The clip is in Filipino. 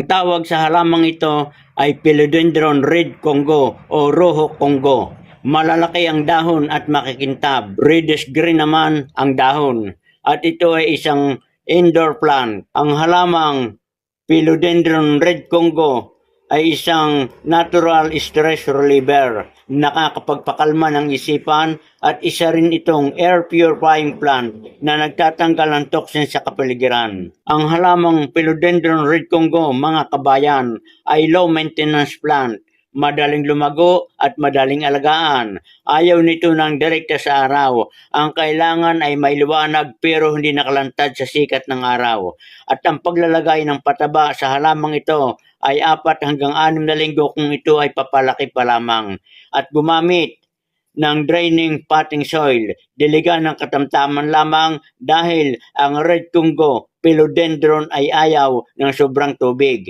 Ang tawag sa halamang ito ay Philodendron Red Congo o Rojo Congo. Malalaki ang dahon at makikintab. Reddish green naman ang dahon. At ito ay isang indoor plant. Ang halamang Philodendron Red Congo ay isang natural stress reliever, nakakapagpakalma ng isipan at isa rin itong air purifying plant na nagtatanggal ng toxin sa kapaligiran. Ang halamang Philodendron Red Congo, mga kabayan, ay low maintenance plant, madaling lumago at madaling alagaan. Ayaw nito ng direkta sa araw. Ang kailangan ay may liwanag pero hindi nakalantad sa sikat ng araw. At ang paglalagay ng pataba sa halamang ito ay 4 hanggang 6 na linggo kung ito ay papalaki pa lamang. At gumamit ng draining potting soil, diligan ng katamtaman lamang dahil ang Red Congo Philodendron ay ayaw ng sobrang tubig.